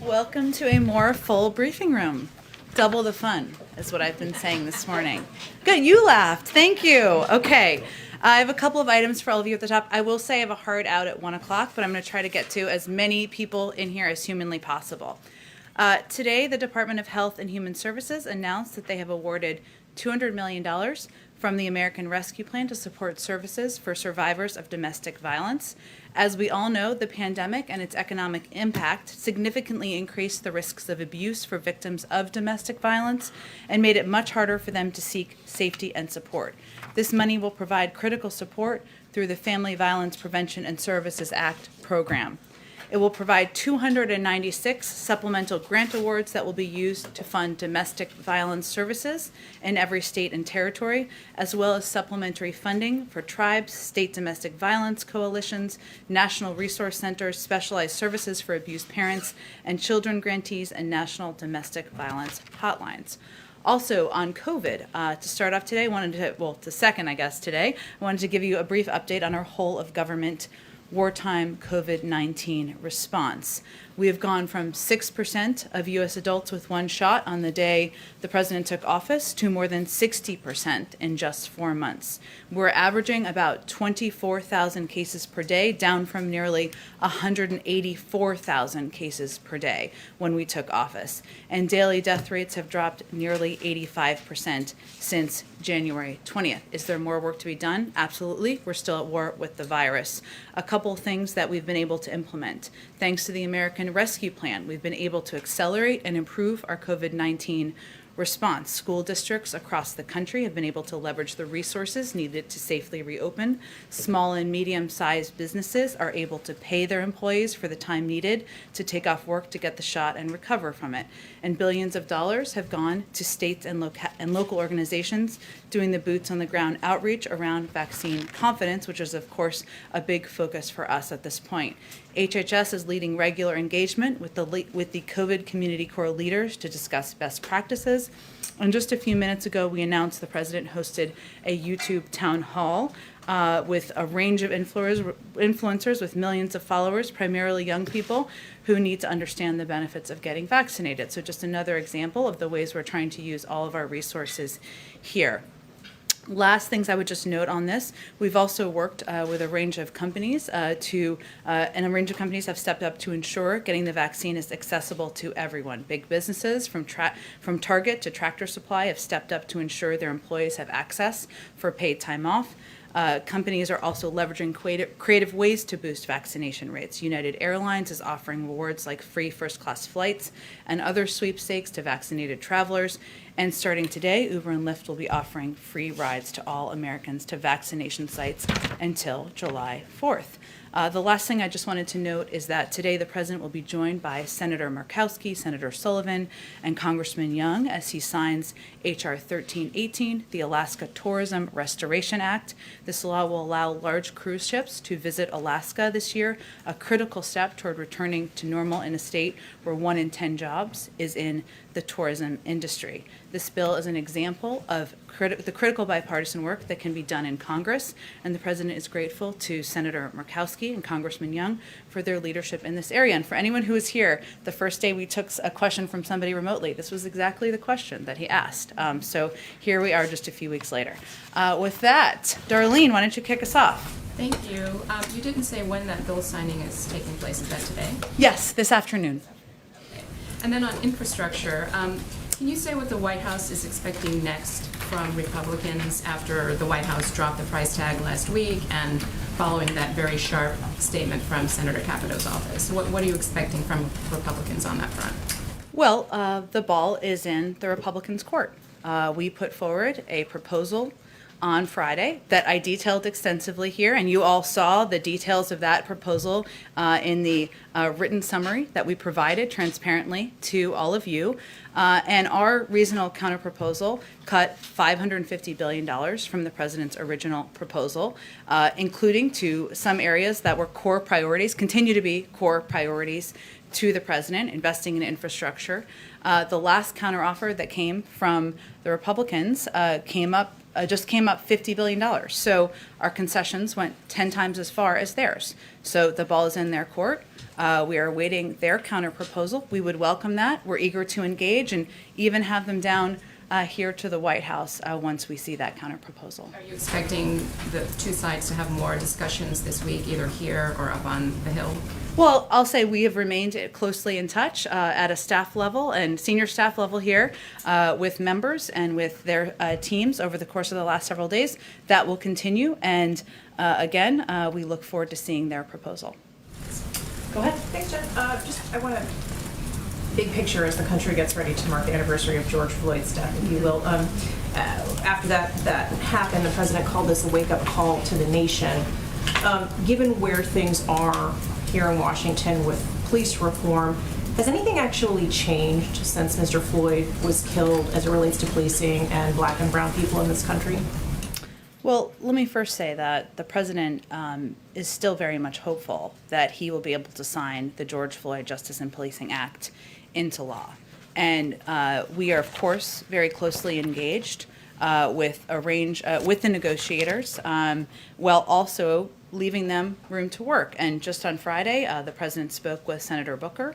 Welcome to a more full briefing room. Double the fun is what I've been saying this morning. Good, you laughed. Thank you. Okay, I have a couple of items for all of you at the top. I will say I have a hard out at 1 o'clock, but I'm going to try to get to as many people in here as humanly possible. Today, the Department of Health and Human Services announced that they have awarded $200 million from the American Rescue Plan to support services for survivors of domestic violence. As we all know, the pandemic and its economic impact significantly increased the risks of abuse for victims of domestic violence and made it much harder for them to seek safety and support. This money will provide critical support through the Family Violence Prevention and Services Act program. It will provide 296 supplemental grant awards that will be used to fund domestic violence services in every state and territory, as well as supplementary funding for tribes, state domestic violence coalitions, national resource centers, specialized services for abused parents and children grantees, and national domestic violence hotlines. Also on COVID, to start off today, I wanted to give you a brief update on our whole of government wartime COVID-19 response. We have gone from 6% of U.S. adults with one shot on the day the president took office to more than 60% in just 4 months. We're averaging about 24,000 cases per day, down from nearly 184,000 cases per day when we took office. And daily death rates have dropped nearly 85% since January 20th. Is there more work to be done? Absolutely. We're still at war with the virus. A couple things that we've been able to implement. Thanks to the American Rescue Plan, we've been able to accelerate and improve our COVID-19 response. School districts across the country have been able to leverage the resources needed to safely reopen. Small and medium-sized businesses are able to pay their employees for the time needed to take off work to get the shot and recover from it. And billions of dollars have gone to states and local organizations doing the boots-on-the-ground outreach around vaccine confidence, which is, of course, a big focus for us at this point. HHS is leading regular engagement with the COVID community core leaders to discuss best practices. And just a few minutes ago, we announced the president hosted a YouTube town hall with a range of influencers with millions of followers, primarily young people who need to understand the benefits of getting vaccinated. So just another example of the ways we're trying to use all of our resources here. Last things I would just note on this, we've also worked with a range of companies and a range of companies have stepped up to ensure getting the vaccine is accessible to everyone. Big businesses from Target to Tractor Supply have stepped up to ensure their employees have access for paid time off. Companies are also leveraging creative ways to boost vaccination rates. United Airlines is offering rewards like free first-class flights and other sweepstakes to vaccinated travelers. And starting today, Uber and Lyft will be offering free rides to all Americans to vaccination sites until July 4th. The last thing I just wanted to note is that today the president will be joined by Senator Murkowski, Senator Sullivan, and Congressman Young as he signs H.R. 1318, the Alaska Tourism Restoration Act. This law will allow large cruise ships to visit Alaska this year, a critical step toward returning to normal in a state where 1 in 10 jobs is in the tourism industry. This bill is an example of the critical bipartisan work that can be done in Congress, and the president is grateful to Senator Murkowski and Congressman Young for their leadership in this area. And for anyone who was here the first day we took a question from somebody remotely, this was exactly the question that he asked. So here we are just a few weeks later. With that, Darlene, why don't you kick us off? Thank you. You didn't say when that bill signing is taking place. Is that today? Yes, this afternoon. Okay. And then on infrastructure, can you say what the White House is expecting next from Republicans after the White House dropped the price tag last week and following that very sharp statement from Senator Capito's office? What are you expecting from Republicans on that front? Well, the ball is in the Republicans' court. We put forward a proposal on Friday that I detailed extensively here, and you all saw the details of that proposal in the written summary that we provided transparently to all of you. And our reasonable counterproposal cut $550 billion from the president's original proposal, including to some areas that were core priorities, continue to be core priorities to the president, investing in infrastructure. The last counteroffer that came from the Republicans just came up $50 billion. So our concessions went 10 times as far as theirs. So the ball is in their court. We are awaiting their counterproposal. We would welcome that. We're eager to engage and even have them down here to the White House once we see that counterproposal. Are you expecting the two sides to have more discussions this week, either here or up on the Hill? Well, I'll say we have remained closely in touch at a staff level and senior staff level here with members and with their teams over the course of the last several days. That will continue, and again, we look forward to seeing their proposal. Go ahead. Thanks, Jen. I want to big picture as the country gets ready to mark the anniversary of George Floyd's death, if you will. After that happened, the president called this a wake-up call to the nation. Given where things are here in Washington with police reform, has anything actually changed since Mr. Floyd was killed as it relates to policing and black and brown people in this country? Well, let me first say that the president is still very much hopeful that he will be able to sign the George Floyd Justice and Policing Act into law. And we are, of course, very closely engaged with the negotiators, while also leaving them room to work. And just on Friday, the president spoke with Senator Booker.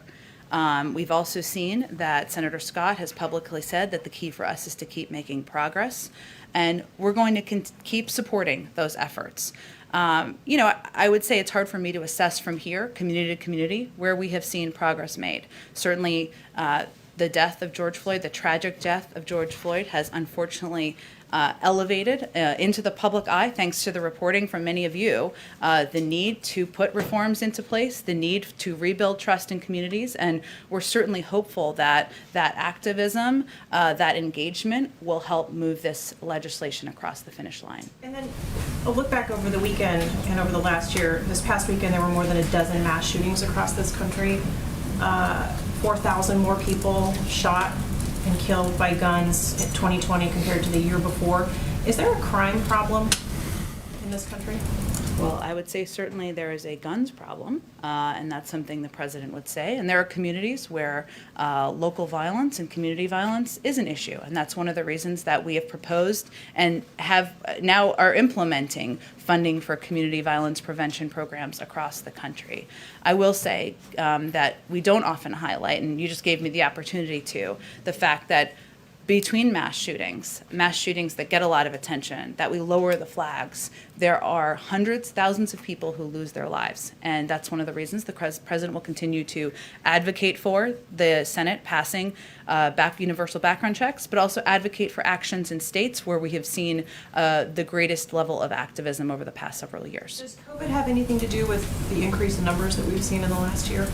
We've also seen that Senator Scott has publicly said that the key for us is to keep making progress, and we're going to keep supporting those efforts. I would say it's hard for me to assess from here, community to community, where we have seen progress made. Certainly, the death of George Floyd, the tragic death of George Floyd, has unfortunately elevated into the public eye, thanks to the reporting from many of you, the need to put reforms into place, the need to rebuild trust in communities, and we're certainly hopeful that that activism, that engagement will help move this legislation across the finish line. And then a look back over the weekend and over the last year. This past weekend, there were more than a dozen mass shootings across this country. 4,000 more people shot and killed by guns in 2020 compared to the year before. Is there a crime problem in this country? Well, I would say certainly there is a guns problem, and that's something the president would say. And there are communities where local violence and community violence is an issue, and that's one of the reasons that we have proposed and have now are implementing funding for community violence prevention programs across the country. I will say that we don't often highlight, and you just gave me the opportunity to, the fact that between mass shootings that get a lot of attention, that we lower the flags, there are hundreds, thousands of people who lose their lives. And that's one of the reasons the president will continue to advocate for the Senate passing universal background checks, but also advocate for actions in states where we have seen the greatest level of activism over the past several years. Does COVID have anything to do with the increase in numbers that we've seen in the last year?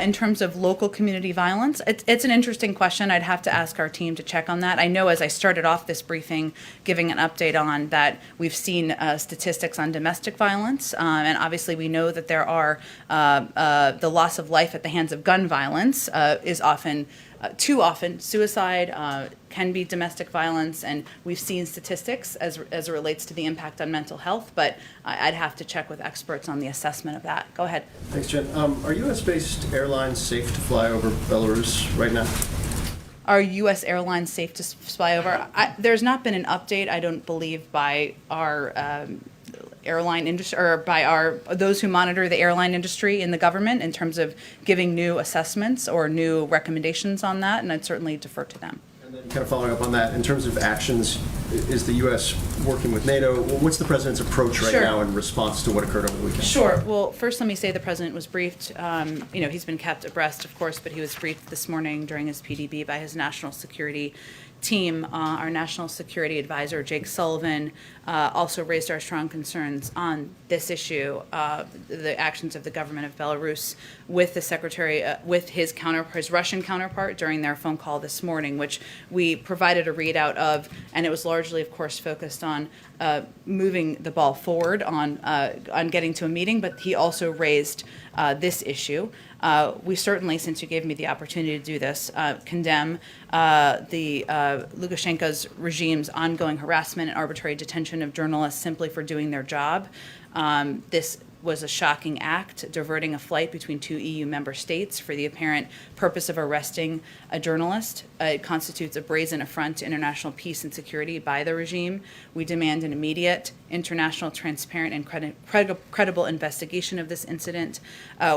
In terms of local community violence, it's an interesting question. I'd have to ask our team to check on that. I know as I started off this briefing giving an update on that, we've seen statistics on domestic violence, and obviously we know that there are the loss of life at the hands of gun violence is often too often suicide, can be domestic violence, and we've seen statistics as it relates to the impact on mental health, but I'd have to check with experts on the assessment of that. Go ahead. Thanks, Jen. Are U.S.-based airlines safe to fly over Belarus right now? Are U.S. airlines safe to fly over? There's not been an update, I don't believe, by our airline industry or by those who monitor the airline industry in the government in terms of giving new assessments or new recommendations on that, and I'd certainly defer to them. And then kind of following up on that, in terms of actions, is the U.S. working with NATO? What's the president's approach right now in response to what occurred over the weekend? Sure. Well, first let me say the president was briefed. He's been kept abreast, of course, but he was briefed this morning during his PDB by his national security team, our National Security Advisor, Jake Sullivan, also raised our strong concerns on this issue, the actions of the government of Belarus with the secretary, with his Russian counterpart during their phone call this morning, which we provided a readout of, and it was largely, of course, focused on moving the ball forward on getting to a meeting, but he also raised this issue. We certainly, since you gave me the opportunity to do this, condemn the Lukashenko's regime's ongoing harassment and arbitrary detention of journalists simply for doing their job. This was a shocking act, diverting a flight between 2 EU member states for the apparent purpose of arresting a journalist. It constitutes a brazen affront to international peace and security by the regime. We demand an immediate, international, transparent, and credible investigation of this incident.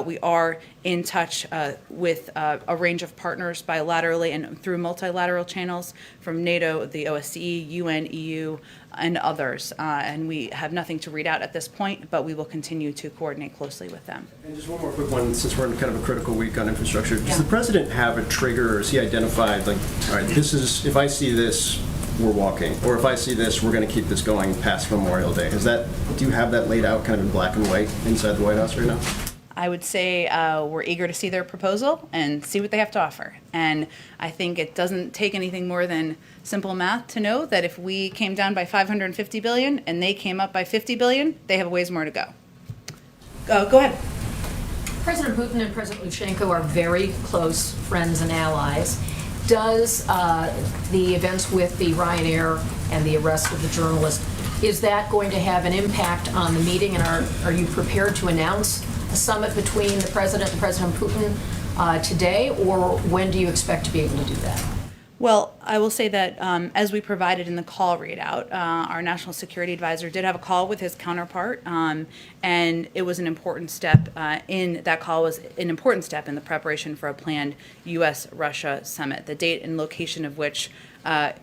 We are in touch with a range of partners bilaterally and through multilateral channels from NATO, the OSCE, UN, EU, and others. And we have nothing to read out at this point, but we will continue to coordinate closely with them. And just one more quick one, since we're in kind of a critical week on infrastructure. Does the president have a trigger, or is he identified, like, all right, this is, if I see this, we're walking, or if I see this, we're going to keep this going past Memorial Day? Do you have that laid out kind of in black and white inside the White House right now? I would say we're eager to see their proposal and see what they have to offer. And I think it doesn't take anything more than simple math to know that if we came down by $550 billion and they came up by $50 billion, they have a ways more to go. Go ahead. President Putin and President Lukashenko are very close friends and allies. Does the events with the Ryanair and the arrest of the journalist, is that going to have an impact on the meeting? And are you prepared to announce a summit between the President and President Putin today, or when do you expect to be able to do that? Well, I will say that as we provided in the call readout, our National Security Advisor did have a call with his counterpart, and it was an important step that call was an important step in the preparation for a planned U.S.-Russia summit, the date and location of which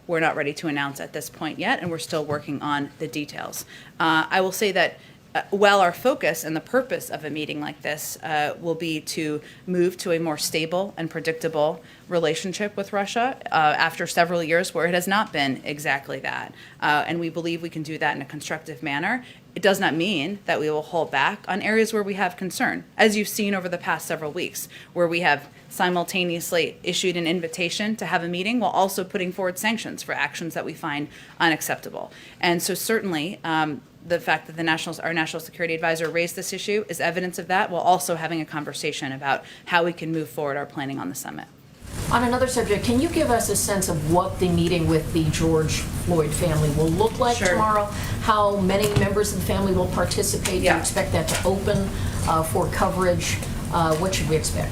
we're not ready to announce at this point yet, and we're still working on the details. I will say that while our focus and the purpose of a meeting like this will be to move to a more stable and predictable relationship with Russia after several years where it has not been exactly that, and we believe we can do that in a constructive manner, it does not mean that we will hold back on areas where we have concern, as you've seen over the past several weeks, where we have simultaneously issued an invitation to have a meeting while also putting forward sanctions for actions that we find unacceptable. And so certainly, the fact that our National Security Advisor raised this issue is evidence of that, while also having a conversation about how we can move forward our planning on the summit. On another subject, can you give us a sense of what the meeting with the George Floyd family will look like tomorrow? How many members of the family will participate? Do you expect that to open for coverage? What should we expect?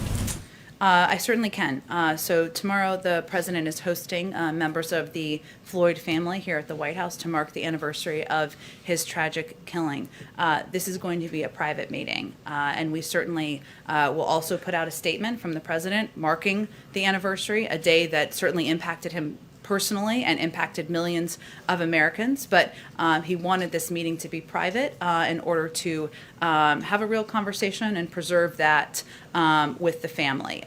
I certainly can. So tomorrow the president is hosting members of the Floyd family here at the White House to mark the anniversary of his tragic killing. This is going to be a private meeting, and we certainly will also put out a statement from the president marking the anniversary, a day that certainly impacted him personally and impacted millions of Americans, but he wanted this meeting to be private in order to have a real conversation and preserve that with the family.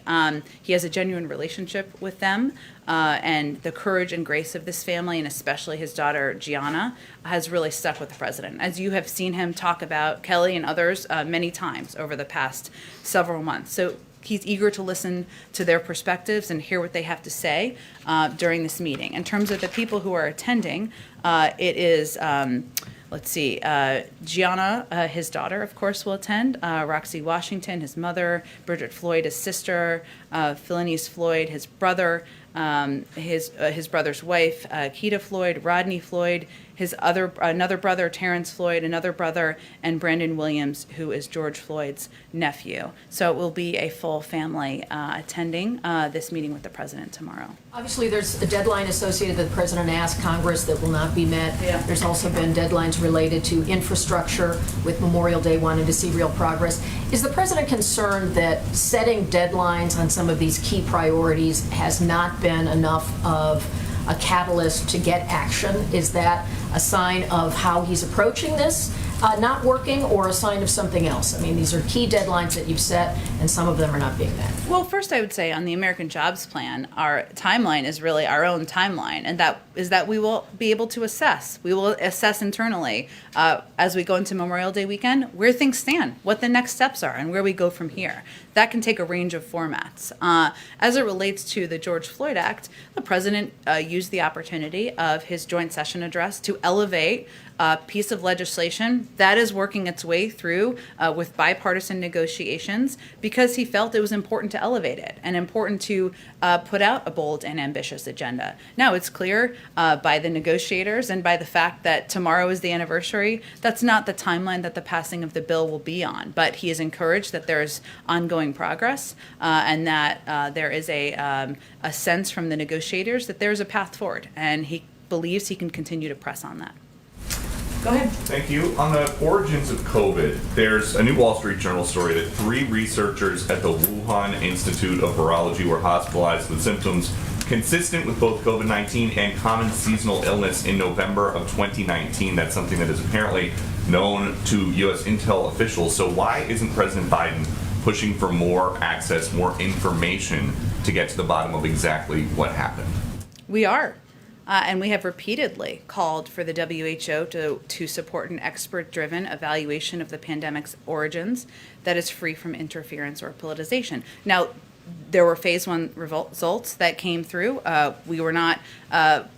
He has a genuine relationship with them, and the courage and grace of this family, and especially his daughter Gianna, has really stuck with the president, as you have seen him talk about Kelly and others many times over the past several months. So he's eager to listen to their perspectives and hear what they have to say during this meeting. In terms of the people who are attending, it is, Gianna, his daughter, of course, will attend. Roxy Washington, his mother. Bridget Floyd, his sister. Philonise Floyd, his brother. His brother's wife, Keita Floyd. Rodney Floyd, another brother, Terrence Floyd, another brother, and Brandon Williams, who is George Floyd's nephew. So it will be a full family attending this meeting with the president tomorrow. Obviously, there's a deadline associated that the president asked Congress that will not be met. Yeah. There's also been deadlines related to infrastructure, with Memorial Day wanting to see real progress. Is the president concerned that setting deadlines on some of these key priorities has not been enough of a catalyst to get action? Is that a sign of how he's approaching this not working, or a sign of something else? I mean, these are key deadlines that you've set, and some of them are not being met. Well, first I would say on the American Jobs Plan, our timeline is really our own timeline, and that is that we will be able to assess. We will assess internally as we go into Memorial Day weekend where things stand, what the next steps are, and where we go from here. That can take a range of formats. As it relates to the George Floyd Act, the president used the opportunity of his joint session address to elevate a piece of legislation that is working its way through with bipartisan negotiations because he felt it was important to elevate it and important to put out a bold and ambitious agenda. Now, it's clear by the negotiators and by the fact that tomorrow is the anniversary, that's not the timeline that the passing of the bill will be on. But he is encouraged that there's ongoing progress and that there is a sense from the negotiators that there's a path forward, and he believes he can continue to press on that. Go ahead. Thank you. On the origins of COVID, there's a new Wall Street Journal story that 3 researchers at the Wuhan Institute of Virology were hospitalized with symptoms consistent with both COVID-19 and common seasonal illness in November of 2019. That's something that is apparently known to U.S. intel officials. So why isn't President Biden pushing for more access, more information to get to the bottom of exactly what happened? We are. And we have repeatedly called for the WHO to support an expert-driven evaluation of the pandemic's origins that is free from interference or politicization. Now, there were phase 1 results that came through. We were not,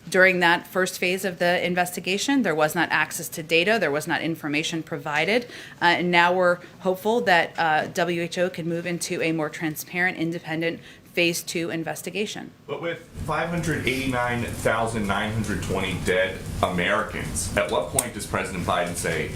during that first phase of the investigation, there was not access to data, there was not information provided. And now we're hopeful that WHO can move into a more transparent, independent phase 2 investigation. But with 589,920 dead Americans, at what point does President Biden say,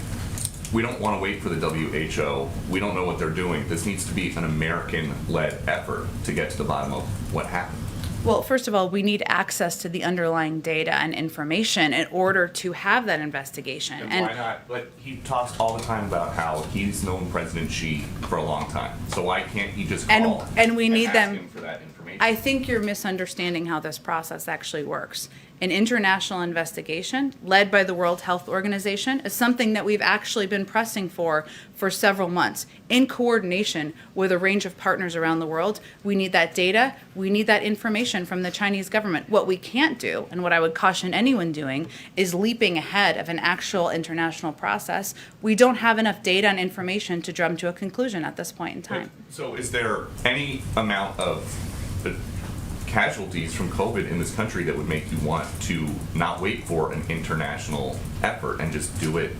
we don't want to wait for the WHO, we don't know what they're doing, this needs to be an American-led effort to get to the bottom of what happened? Well, first of all, we need access to the underlying data and information in order to have that investigation. And why not? But he talks all the time about how he's known President Xi for a long time. So why can't he just call and we need ask them him for that information? I think you're misunderstanding how this process actually works. An international investigation led by the World Health Organization is something that we've actually been pressing for several months in coordination with a range of partners around the world. We need that data. We need that information from the Chinese government. What we can't do, and what I would caution anyone doing, is leaping ahead of an actual international process. We don't have enough data and information to drum to a conclusion at this point in time. So is there any amount of casualties from COVID in this country that would make you want to not wait for an international effort and just do it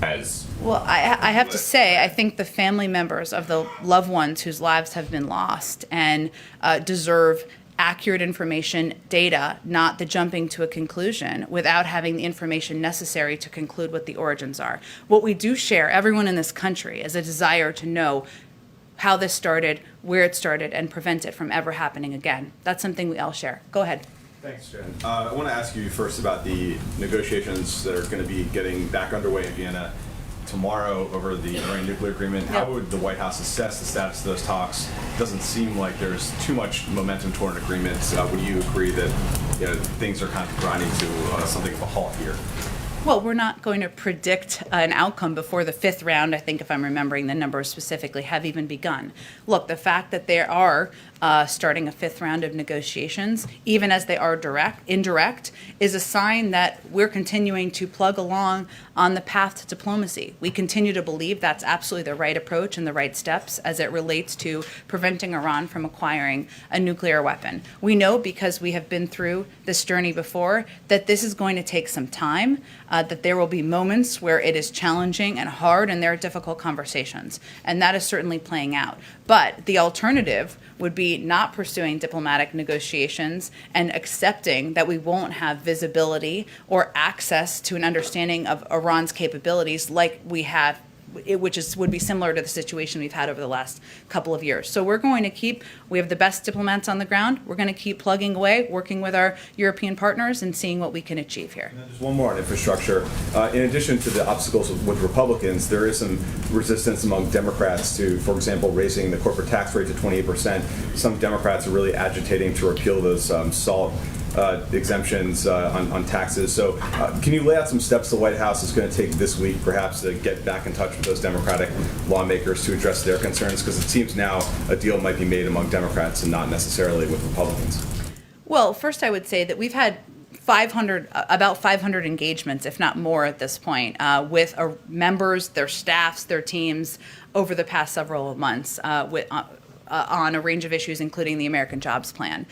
as... Well, I have to say, I think the family members of the loved ones whose lives have been lost and deserve accurate information, data, not the jumping to a conclusion without having the information necessary to conclude what the origins are. What we do share, everyone in this country, is a desire to know how this started, where it started, and prevent it from ever happening again. That's something we all share. Go ahead. Thanks, Jen. I want to ask you first about the negotiations that are going to be getting back underway in Vienna tomorrow over the Iran nuclear agreement. How would the White House assess the status of those talks? It doesn't seem like there's too much momentum toward an agreement. Would you agree that things are kind of grinding to something of a halt here? Well, we're not going to predict an outcome before the 5th round, I think, if I'm remembering the numbers specifically, have even begun. Look, the fact that they are starting a 5th round of negotiations, even as they are indirect, is a sign that we're continuing to plug along on the path to diplomacy. We continue to believe that's absolutely the right approach and the right steps as it relates to preventing Iran from acquiring a nuclear weapon. We know, because we have been through this journey before, that this is going to take some time, that there will be moments where it is challenging and hard and there are difficult conversations. And that is certainly playing out. But the alternative would be not pursuing diplomatic negotiations and accepting that we won't have visibility or access to an understanding of Iran's capabilities like we have, which would be similar to the situation we've had over the last couple of years. So we're going to we have the best diplomats on the ground. We're going to keep plugging away, working with our European partners and seeing what we can achieve here. And then just one more on infrastructure. In addition to the obstacles with Republicans, there is some resistance among Democrats to, for example, raising the corporate tax rate to 28%. Some Democrats are really agitating to repeal those SALT exemptions on taxes. So can you lay out some steps the White House is going to take this week, perhaps, to get back in touch with those Democratic lawmakers to address their concerns? Because it seems now a deal might be made among Democrats and not necessarily with Republicans. Well, first I would say that we've had about 500 engagements, if not more at this point, with members, their staffs, their teams over the past several months on a range of issues, including the American Jobs Plan,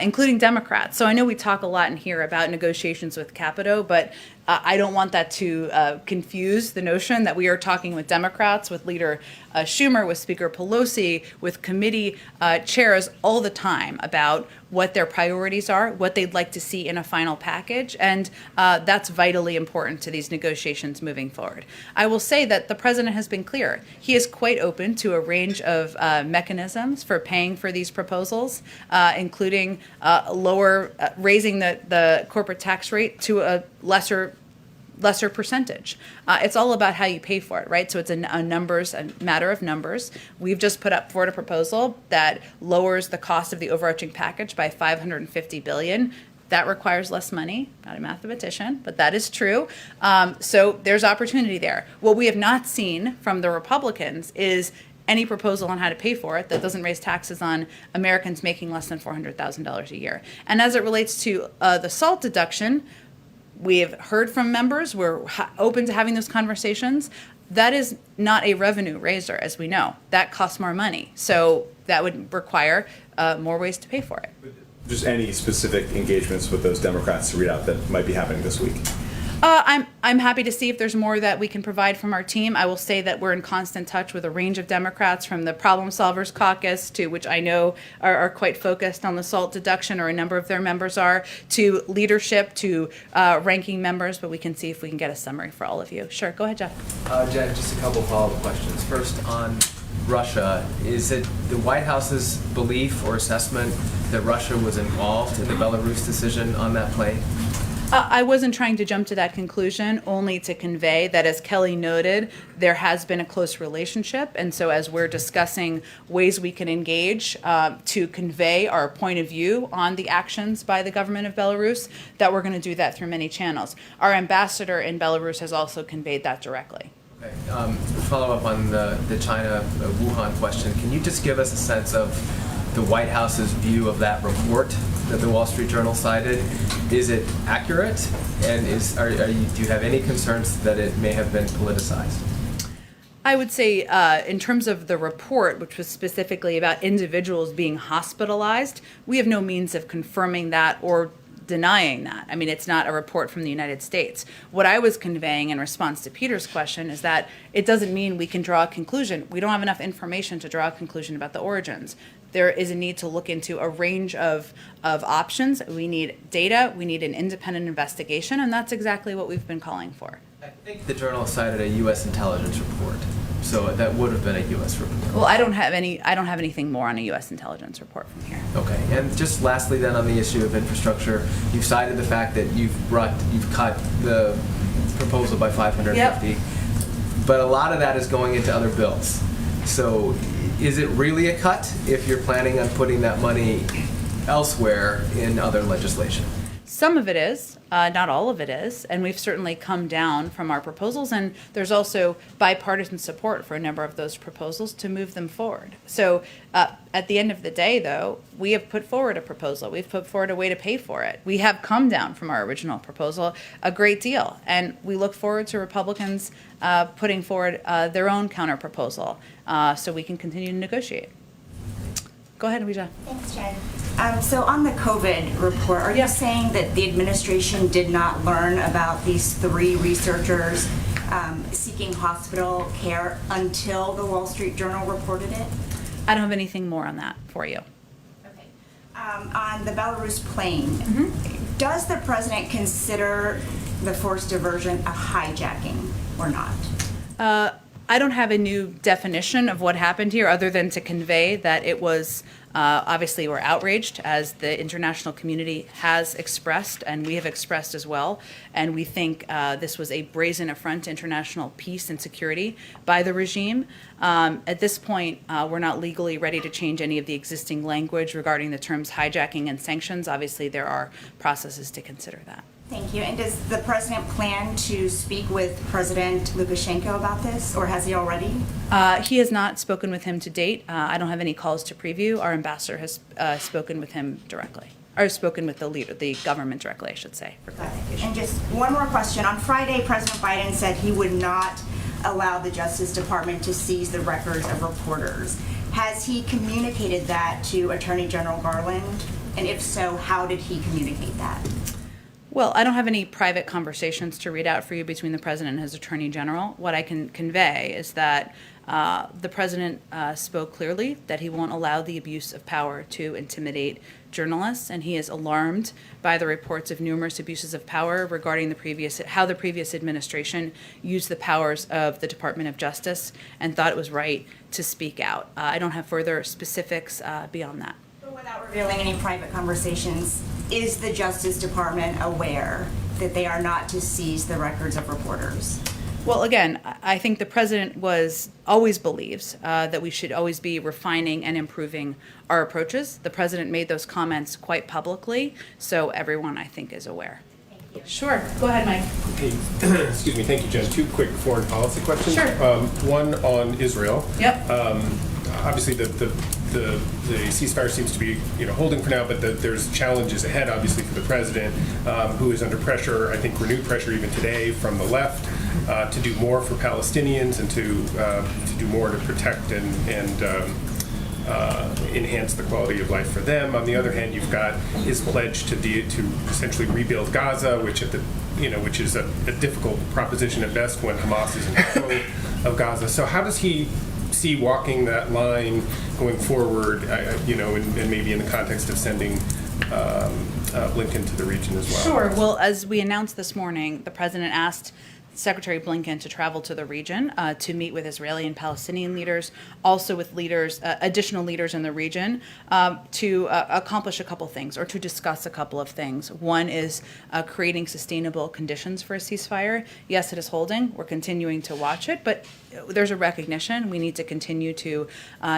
including Democrats. So I know we talk a lot in here about negotiations with Capito, but I don't want that to confuse the notion that we are talking with Democrats, with Leader Schumer, with Speaker Pelosi, with committee chairs all the time about what their priorities are, what they'd like to see in a final package, and that's vitally important to these negotiations moving forward. I will say that the president has been clear. He is quite open to a range of mechanisms for paying for these proposals, including raising the corporate tax rate to a lesser percentage. It's all about how you pay for it, right? So it's a matter of numbers. We've just put up forward a proposal that lowers the cost of the overarching package by $550 billion. That requires less money. Not a mathematician, but that is true. So there's opportunity there. What we have not seen from the Republicans is any proposal on how to pay for it that doesn't raise taxes on Americans making less than $400,000 a year. And as it relates to the SALT deduction, we have heard from members. We're open to having those conversations. That is not a revenue raiser, as we know. That costs more money. So that would require more ways to pay for it. Just any specific engagements with those Democrats to read out that might be happening this week? I'm happy to see if there's more that we can provide from our team. I will say that we're in constant touch with a range of Democrats, from the Problem Solvers Caucus, to which I know are quite focused on the SALT deduction, or a number of their members are, to leadership, to ranking members, but we can see if we can get a summary for all of you. Sure, go ahead, Jeff. Jen, just a couple follow-up questions. First, on Russia, is it the White House's belief or assessment that Russia was involved in the Belarus decision on that plane? I wasn't trying to jump to that conclusion, only to convey that, as Kelly noted, there has been a close relationship. And so as we're discussing ways we can engage to convey our point of view on the actions by the government of Belarus, that we're going to do that through many channels. Our ambassador in Belarus has also conveyed that directly. Okay. Follow up on the China Wuhan question. Can you just give us a sense of the White House's view of that report that the Wall Street Journal cited? Is it accurate? And do you have any concerns that it may have been politicized? I would say in terms of the report, which was specifically about individuals being hospitalized, we have no means of confirming that or denying that. I mean, it's not a report from the United States. What I was conveying in response to Peter's question is that it doesn't mean we can draw a conclusion. We don't have enough information to draw a conclusion about the origins. There is a need to look into a range of options. We need data. We need an independent investigation, and that's exactly what we've been calling for. I think the Journal cited a U.S. intelligence report, so that would have been a U.S. report. Well, I don't have anything more on a U.S. intelligence report from here. Okay, and just lastly, then, on the issue of infrastructure, you've cited the fact that you've cut the proposal by $550, Yep. But a lot of that is going into other bills. So, is it really a cut if you're planning on putting that money elsewhere in other legislation? Some of it is, not all of it is, and we've certainly come down from our proposals, and there's also bipartisan support for a number of those proposals to move them forward. So at the end of the day, though, we have put forward a proposal. We've put forward a way to pay for it. We have come down from our original proposal a great deal, and we look forward to Republicans putting forward their own counterproposal so we can continue to negotiate. Go ahead, Ouija. Thanks, Jen. So on the COVID report, are you saying that the administration did not learn about these 3 researchers seeking hospital care until the Wall Street Journal reported it? I don't have anything more on that for you. Okay. On the Belarus plane, does the president consider the forced diversion a hijacking or not? I don't have a new definition of what happened here other than to convey that it was, obviously we're outraged, as the international community has expressed and we have expressed as well. And we think this was a brazen affront to international peace and security by the regime. At this point, we're not legally ready to change any of the existing language regarding the terms hijacking and sanctions. Obviously, there are processes to consider that. Thank you. And does the president plan to speak with President Lukashenko about this, or has he already? He has not spoken with him to date. I don't have any calls to preview. Our ambassador has spoken with him directly, or spoken with the leader, the government directly, I should say. And just one more question. On Friday, President Biden said he would not allow the Justice Department to seize the records of reporters. Has he communicated that to Attorney General Garland? And if so, how did he communicate that? Well, I don't have any private conversations to read out for you between the president and his attorney general. What I can convey is that the president spoke clearly that he won't allow the abuse of power to intimidate journalists, and he is alarmed by the reports of numerous abuses of power regarding how the previous administration used the powers of the Department of Justice, and thought it was right to speak out. I don't have further specifics beyond that. But without revealing any private conversations, is the Justice Department aware that they are not to seize the records of reporters? Well, again, I think the president always believes that we should always be refining and improving our approaches. The president made those comments quite publicly, so everyone, I think, is aware. Sure. Go ahead, Mike. Hey, excuse me. Thank you, Jen. Two quick foreign policy questions. Sure. One on Israel. Yep. Obviously, the ceasefire seems to be holding for now, but there's challenges ahead, obviously, for the president, who is under pressure. I think renewed pressure even today from the left to do more for Palestinians and to do more to protect and enhance the quality of life for them. On the other hand, you've got his pledge to essentially rebuild Gaza, which is a difficult proposition at best when Hamas is in control of Gaza. So how does he see walking that line going forward, and maybe in the context of sending Blinken to the region as well? Sure. Well, as we announced this morning, the president asked Secretary Blinken to travel to the region to meet with Israeli and Palestinian leaders, also with additional leaders in the region, to accomplish a couple things, or to discuss a couple of things. One is creating sustainable conditions for a ceasefire. Yes, it is holding. We're continuing to watch it, but there's a recognition we need to continue to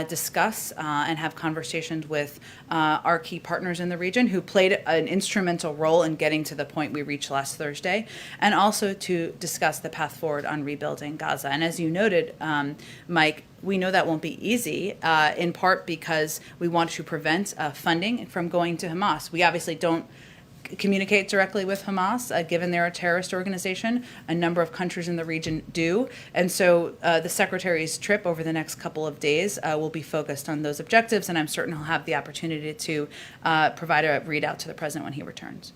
discuss and have conversations with our key partners in the region who played an instrumental role in getting to the point we reached last Thursday, and also to discuss the path forward on rebuilding Gaza. And as you noted, Mike, we know that won't be easy, in part because we want to prevent funding from going to Hamas. We obviously don't communicate directly with Hamas, given they're a terrorist organization. A number of countries in the region do. And so the Secretary's trip over the next couple of days will be focused on those objectives, and I'm certain he'll have the opportunity to provide a readout to the President when he returns.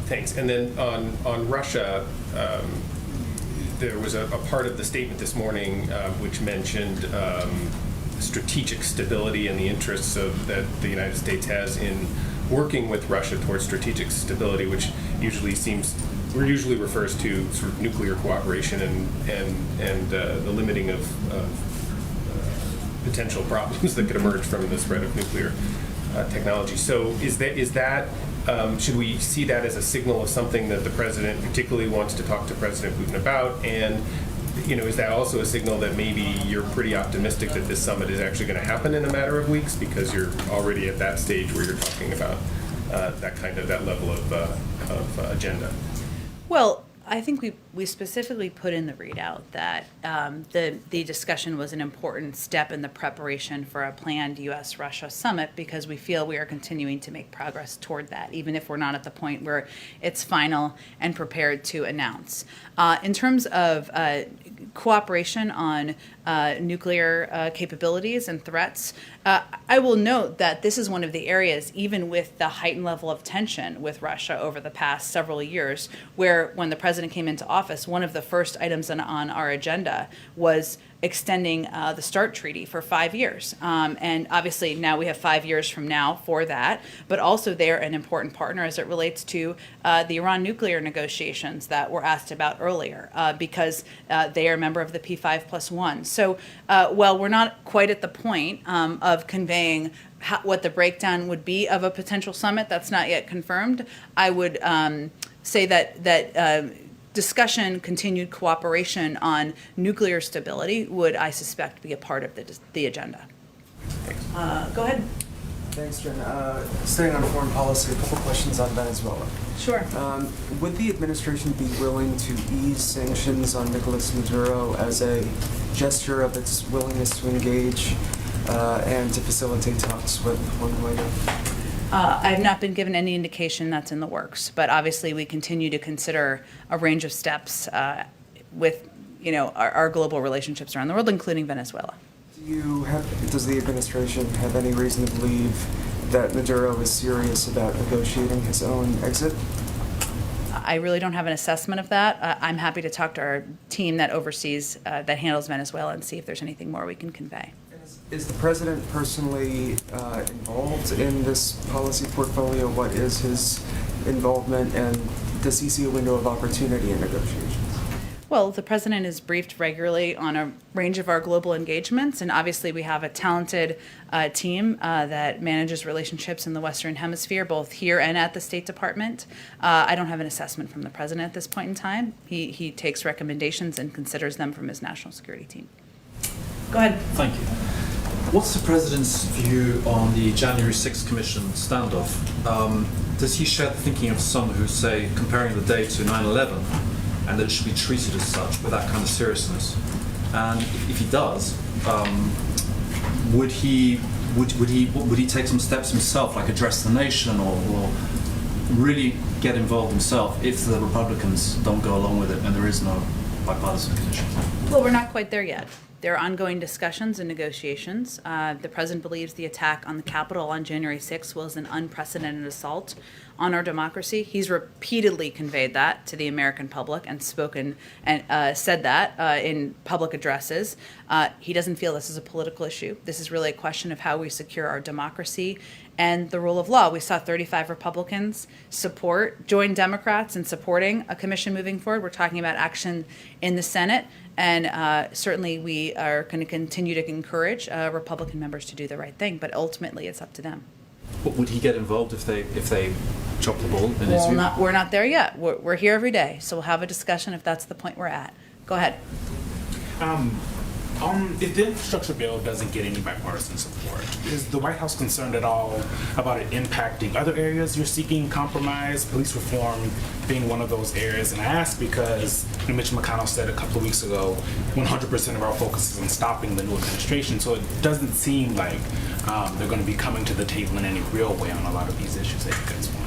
Thanks. And then on Russia, there was a part of the statement this morning which mentioned strategic stability and the interests that the United States has in working with Russia towards strategic stability, which usually refers to sort of nuclear cooperation and the limiting of potential problems that could emerge from the spread of nuclear technology. So is that should we see that as a signal of something that the president particularly wants to talk to President Putin about? And is that also a signal that maybe you're pretty optimistic that this summit is actually going to happen in a matter of weeks because you're already at that stage where you're talking about that level of agenda? Well, I think we specifically put in the readout that the discussion was an important step in the preparation for a planned U.S.-Russia summit, because we feel we are continuing to make progress toward that, even if we're not at the point where it's final and prepared to announce. In terms of cooperation on nuclear capabilities and threats, I will note that this is one of the areas, even with the heightened level of tension with Russia over the past several years, where when the president came into office, one of the first items on our agenda was extending the START treaty for 5 years. And obviously now we have 5 years from now for that, but also they're an important partner as it relates to the Iran nuclear negotiations that were asked about earlier, because they are member of the P5+1. So while we're not quite at the point of conveying what the breakdown would be of a potential summit, that's not yet confirmed, I would say that discussion, continued cooperation on nuclear stability would, I suspect, be a part of the agenda. Go ahead. Thanks, Jen. Staying on foreign policy, a couple questions on Venezuela. Sure. Would the administration be willing to ease sanctions on Nicolas Maduro as a gesture of its willingness to engage and to facilitate talks with Juan Guaido? I have not been given any indication that's in the works, but obviously we continue to consider a range of steps with, our global relationships around the world, including Venezuela. Does the administration have any reason to believe that Maduro is serious about negotiating his own exit? I really don't have an assessment of that. I'm happy to talk to our team that oversees, that handles Venezuela, and see if there's anything more we can convey. Is the president personally involved in this policy portfolio? What is his involvement, and does he see a window of opportunity in negotiations? Well, the president is briefed regularly on a range of our global engagements, and obviously we have a talented team that manages relationships in the Western Hemisphere, both here and at the State Department. I don't have an assessment from the president at this point in time. He takes recommendations and considers them from his national security team. Go ahead. Thank you. What's the president's view on the January 6th Commission standoff? Does he share the thinking of some who say comparing the day to 9/11 and that it should be treated as such with that kind of seriousness? And if he does, would he take some steps himself, like address the nation, or really get involved himself if the Republicans don't go along with it and there is no bipartisan commission? Well, we're not quite there yet. There are ongoing discussions and negotiations. The president believes the attack on the Capitol on January 6th was an unprecedented assault on our democracy. He's repeatedly conveyed that to the American public and spoken and said that in public addresses. He doesn't feel this is a political issue. This is really a question of how we secure our democracy and the rule of law. We saw 35 Republicans join Democrats in supporting a commission moving forward. We're talking about action in the Senate, and certainly we are going to continue to encourage Republican members to do the right thing, but ultimately it's up to them. But would he get involved if they chop the ball in his view? We're not there yet. We're here every day, so we'll have a discussion if that's the point we're at. Go ahead. If the infrastructure bill doesn't get any bipartisan support, is the White House concerned at all about it impacting other areas you're seeking compromise, police reform being one of those areas? And I ask because Mitch McConnell said a couple of weeks ago, 100% of our focus is on stopping the new administration, so it doesn't seem like they're going to be coming to the table in any real way on a lot of these issues that you guys want.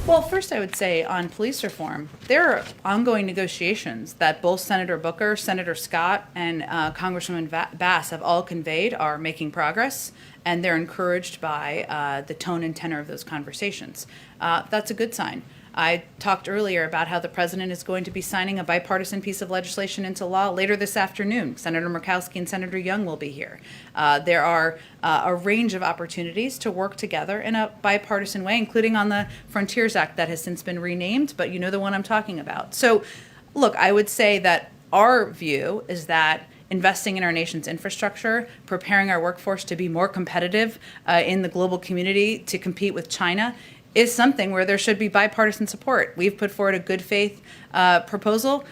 Well, first I would say on police reform, there are ongoing negotiations that both Senator Booker, Senator Scott, and Congresswoman Bass have all conveyed are making progress, and they're encouraged by the tone and tenor of those conversations. That's a good sign. I talked earlier about how the president is going to be signing a bipartisan piece of legislation into law later this afternoon. Senator Murkowski and Senator Young will be here. There are a range of opportunities to work together in a bipartisan way, including on the Frontiers Act that has since been renamed, but you know the one I'm talking about. So, look, I would say that our view is that investing in our nation's infrastructure, preparing our workforce to be more competitive in the global community to compete with China is something where there should be bipartisan support. We've put forward a good faith proposal.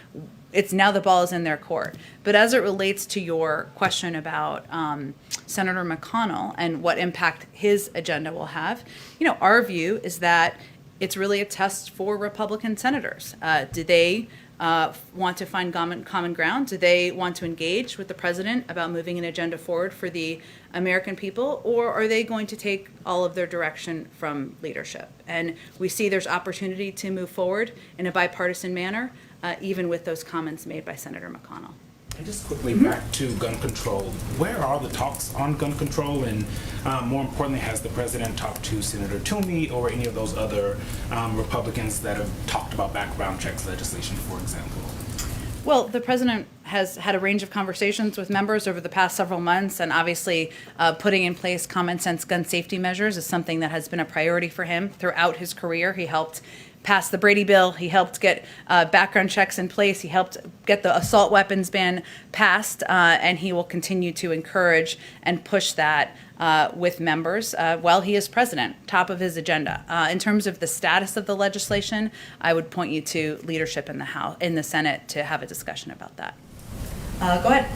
It's now the ball is in their court. But as it relates to your question about Senator McConnell and what impact his agenda will have, our view is that it's really a test for Republican senators. Do they want to find common ground? Do they want to engage with the president about moving an agenda forward for the American people, or are they going to take all of their direction from leadership? And we see there's opportunity to move forward in a bipartisan manner, even with those comments made by Senator McConnell. And just quickly back to gun control. Where are the talks on gun control? And more importantly, has the president talked to Senator Toomey or any of those other Republicans that have talked about background checks legislation, for example? Well, the president has had a range of conversations with members over the past several months, and obviously putting in place common sense gun safety measures is something that has been a priority for him throughout his career. He helped pass the Brady bill. He helped get background checks in place. He helped get the assault weapons ban passed, and he will continue to encourage and push that with members while he is president, top of his agenda. In terms of the status of the legislation, I would point you to leadership in the House, in the Senate, to have a discussion about that. Go ahead.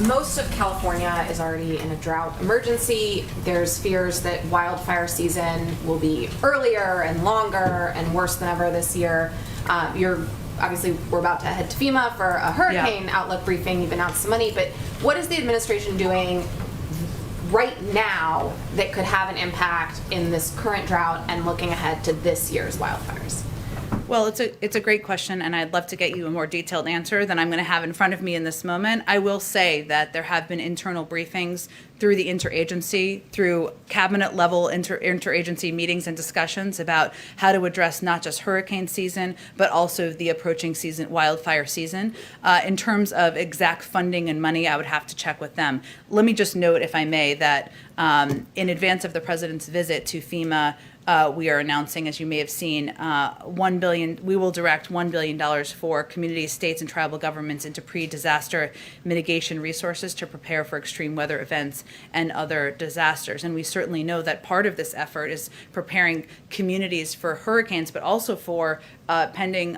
Most of California is already in a drought emergency. There's fears that wildfire season will be earlier and longer and worse than ever this year. Obviously, we're about to head to FEMA for a hurricane outlook briefing. You've announced some money, but what is the administration doing right now that could have an impact in this current drought and looking ahead to this year's wildfires? Well, it's a great question, and I'd love to get you a more detailed answer than I'm going to have in front of me in this moment. I will say that there have been internal briefings through the interagency, through cabinet-level interagency meetings and discussions about how to address not just hurricane season, but also the approaching season, wildfire season. In terms of exact funding and money, I would have to check with them. Let me just note, if I may, that in advance of the president's visit to FEMA, we are announcing, as you may have seen, $1 billion. We will direct $1 billion for communities, states, and tribal governments into pre-disaster mitigation resources to prepare for extreme weather events and other disasters. And we certainly know that part of this effort is preparing communities for hurricanes, but also for pending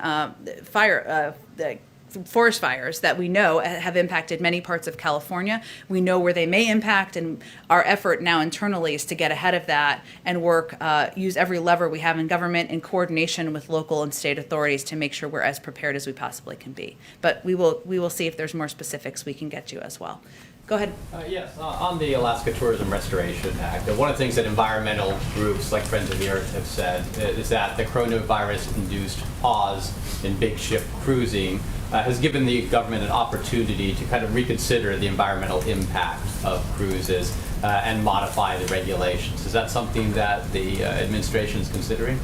forest fires that we know have impacted many parts of California. We know where they may impact, and our effort now internally is to get ahead of that and work, use every lever we have in government in coordination with local and state authorities to make sure we're as prepared as we possibly can be. But we will see if there's more specifics we can get you as well. Go ahead. Yes, on the Alaska Tourism Restoration Act, one of the things that environmental groups like Friends of the Earth have said is that the coronavirus-induced pause in big ship cruising has given the government an opportunity to kind of reconsider the environmental impact of cruises and modify the regulations. Is that something that the administration is considering?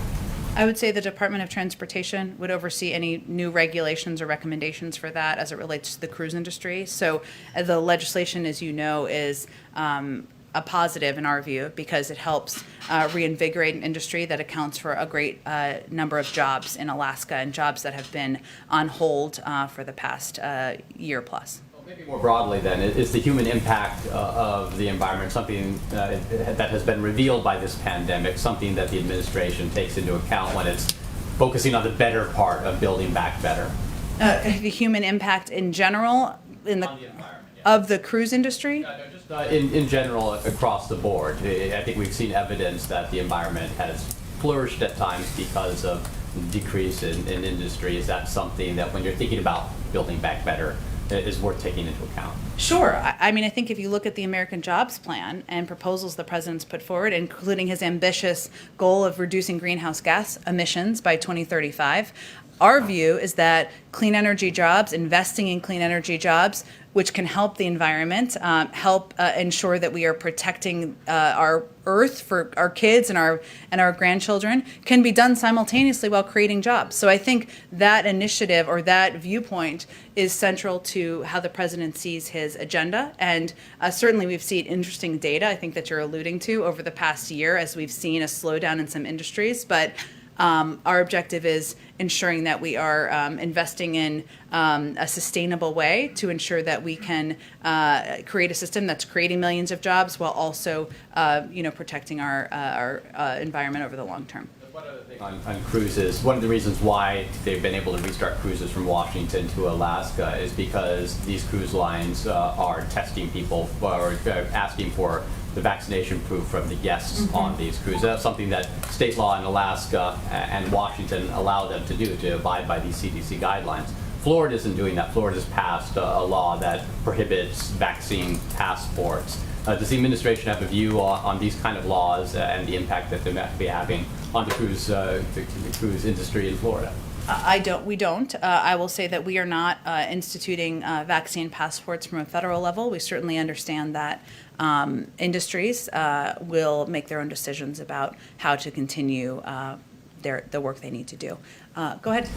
I would say the Department of Transportation would oversee any new regulations or recommendations for that as it relates to the cruise industry. So the legislation, as you know, is a positive in our view because it helps reinvigorate an industry that accounts for a great number of jobs in Alaska and jobs that have been on hold for the past year plus. Maybe more broadly then, is the human impact of the environment something that has been revealed by this pandemic, something that the administration takes into account when it's focusing on the better part of building back better? The human impact in general of the cruise industry? In general, across the board. I think we've seen evidence that the environment has flourished at times because of decrease in industry. Is that something that when you're thinking about building back better, is worth taking into account? Sure. I mean, I think if you look at the American Jobs Plan and proposals the president's put forward, including his ambitious goal of reducing greenhouse gas emissions by 2035, our view is that clean energy jobs, investing in clean energy jobs, which can help the environment, help ensure that we are protecting our Earth for our kids and our grandchildren, can be done simultaneously while creating jobs. So I think that initiative or that viewpoint is central to how the president sees his agenda. And certainly we've seen interesting data, I think that you're alluding to, over the past year as we've seen a slowdown in some industries. But our objective is ensuring that we are investing in a sustainable way to ensure that we can create a system that's creating millions of jobs while also, protecting our environment over the long term. One other thing on cruises, one of the reasons why they've been able to restart cruises from Washington to Alaska is because these cruise lines are testing people or asking for the vaccination proof from the guests on these cruises. That's something that state law in Alaska and Washington allow them to do, to abide by these CDC guidelines. Florida isn't doing that. Florida's passed a law that prohibits vaccine passports. Does the administration have a view on these kind of laws and the impact that they might be having on the cruise industry in Florida? We don't. I will say that we are not instituting vaccine passports from a federal level. We certainly understand that industries will make their own decisions about how to continue the work they need to do. Go ahead.